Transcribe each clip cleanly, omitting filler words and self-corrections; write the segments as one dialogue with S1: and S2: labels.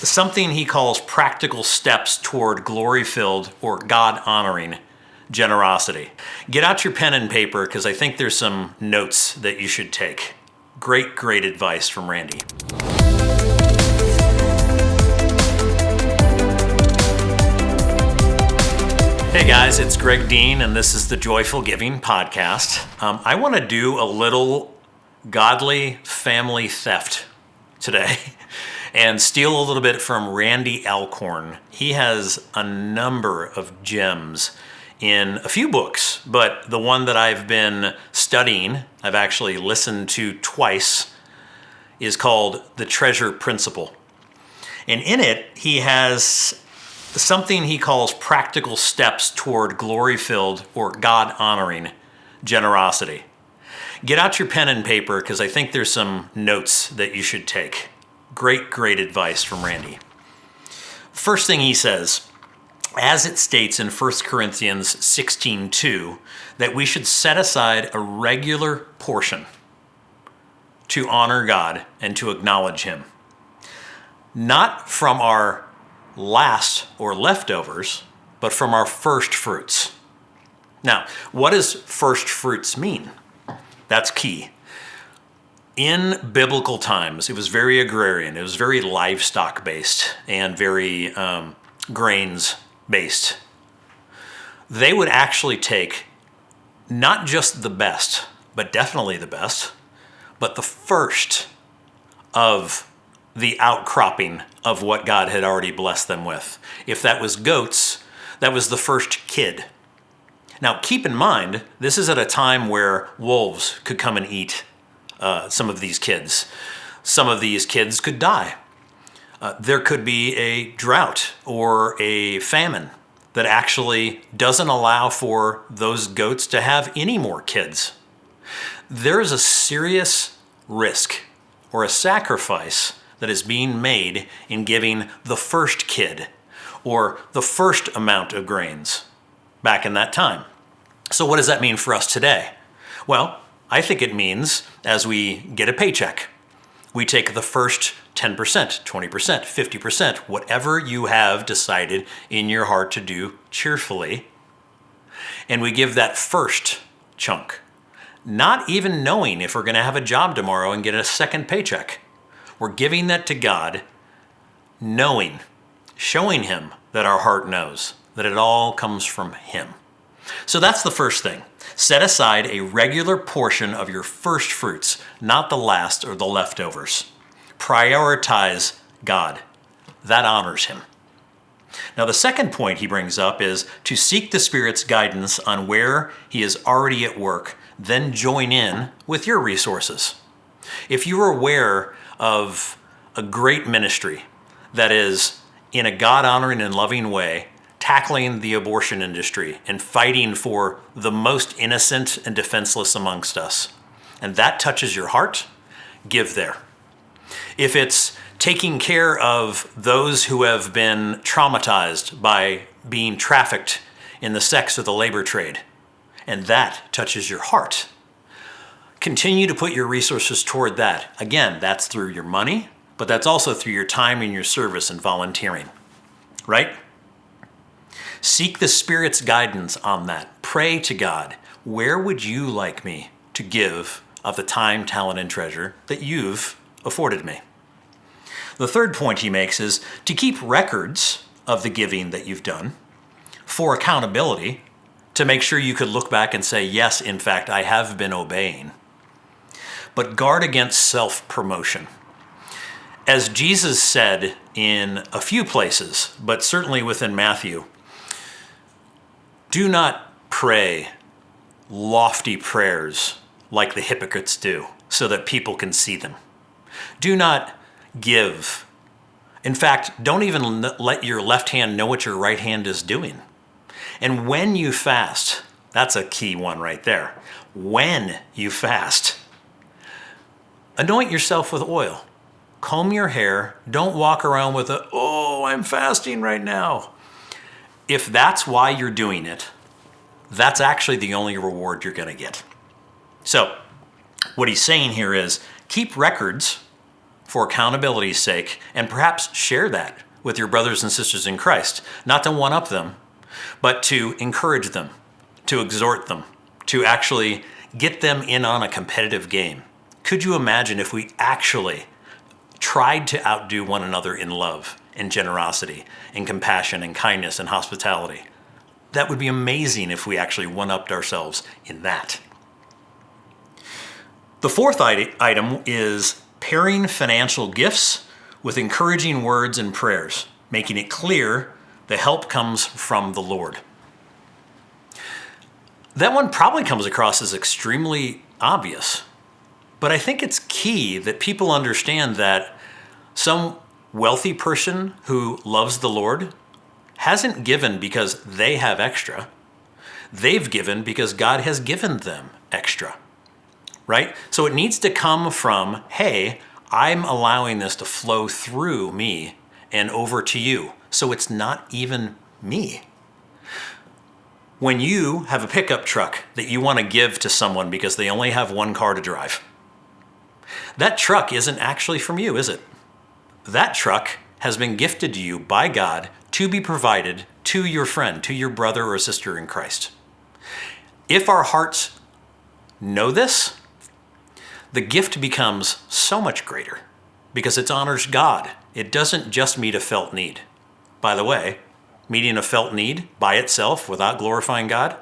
S1: something he calls practical steps toward glory-filled or God-honoring generosity. Get out your pen and paper because I think there's some notes that you should take. Great advice from Randy. Hey guys, it's Greg Dean, and this is the Joyful Giving Podcast. I want to do a little godly family theft today and steal a little bit from Randy Alcorn. He has a number of gems in a few books, but the one that I've been studying, I've actually listened to twice, is called The Treasure Principle. And in it, he has something he calls practical steps toward glory-filled or God-honoring generosity. Get out your pen and paper because I think there's some notes that you should take. Great advice from Randy. First thing he says, as it states in 1 Corinthians 16:2, that we should set aside a regular portion to honor God and to acknowledge Him. Not from our last or leftovers, but from our first fruits. Now, what does first fruits mean? That's key. In biblical times, it was very agrarian. It was very livestock-based and very grains-based. They would actually take not just the best, but definitely the best, but the first of the outcropping of what God had already blessed them with. If that was goats, that was the first kid. Now, keep in mind, this is at a time where wolves could come and eat some of these kids. Some of these kids could die. There could be a drought or a famine that actually doesn't allow for those goats to have any more kids. There is a serious risk or a sacrifice that is being made in giving the first kid or the first amount of grains back in that time. So what does that mean for us today? Well, I think it means as we get a paycheck, we take the first 10%, 20%, 50%, whatever you have decided in your heart to do cheerfully, and we give that first chunk, not even knowing if we're going to have a job tomorrow and get a second paycheck. We're giving that to God, knowing, showing Him that our heart knows, that it all comes from Him. So that's the first thing. Set aside a regular portion of your first fruits, not the last or the leftovers. Prioritize God. That honors Him. Now, the second point he brings up is to seek the Spirit's guidance on where He is already at work, then join in with your resources. If you are aware of a great ministry that is, in a God-honoring and loving way, tackling the abortion industry and fighting for the most innocent and defenseless amongst us, and that touches your heart, give there. If it's taking care of those who have been traumatized by being trafficked in the sex or the labor trade, and that touches your heart, continue to put your resources toward that. Again, that's through your money, but that's also through your time and your service and volunteering, right? Seek the Spirit's guidance on that. Pray to God, where would you like me to give of the time, talent, and treasure that you've afforded me? The third point he makes is to keep records of the giving that you've done for accountability, to make sure you could look back and say, yes, in fact, I have been obeying. But guard against self-promotion. As Jesus said in a few places, but certainly within Matthew, do not pray lofty prayers like the hypocrites do, so that people can see them. Do not give. In fact, don't even let your left hand know what your right hand is doing. And when you fast, that's a key one right there. When you fast, anoint yourself with oil. Comb your hair. Don't walk around with I'm fasting right now. If that's why you're doing it, that's actually the only reward you're going to get. So what he's saying here is keep records for accountability's sake, and perhaps share that with your brothers and sisters in Christ. Not to one-up them, but to encourage them, to exhort them, to actually get them in on a competitive game. Could you imagine if we actually tried to outdo one another in love and generosity and compassion and kindness and hospitality? That would be amazing if we actually one-upped ourselves in that. The fourth item is pairing financial gifts with encouraging words and prayers, making it clear the help comes from the Lord. That one probably comes across as extremely obvious, but I think it's key that people understand that some wealthy person who loves the Lord hasn't given because they have extra. They've given because God has given them extra, right? So it needs to come from, hey, I'm allowing this to flow through me and over to you. So it's not even me. When you have a pickup truck that you want to give to someone because they only have one car to drive, that truck isn't actually from you, is it? That truck has been gifted to you by God to be provided to your friend, to your brother or sister in Christ. If our hearts know this, the gift becomes so much greater because it honors God. It doesn't just meet a felt need. By the way, meeting a felt need by itself without glorifying God,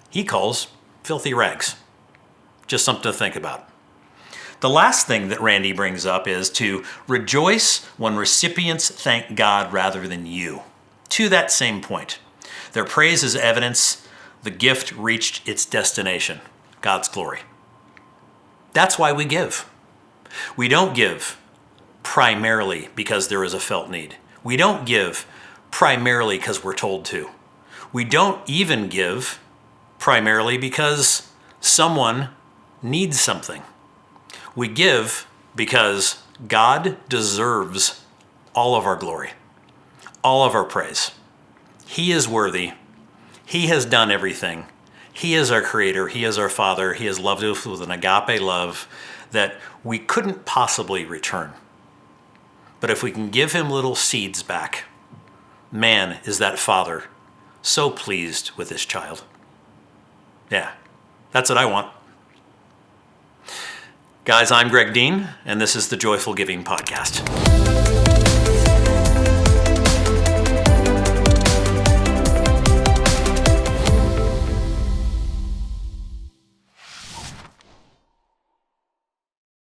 S1: he calls filthy rags. Just something to think about. The last thing that Randy brings up is to rejoice when recipients thank God rather than you. To that same point, their praise is evidence the gift reached its destination, God's glory. That's why we give. We don't give primarily because there is a felt need. We don't give primarily because we're told to. We don't even give primarily because someone needs something. We give because God deserves all of our glory, all of our praise. He is worthy. He has done everything. He is our creator. He is our father. He has loved us with an agape love that we couldn't possibly return. But if we can give him little seeds back, man, is that father so pleased with his child. Yeah, that's what I want. Guys, I'm Greg Dean, and this is the Joyful Giving Podcast.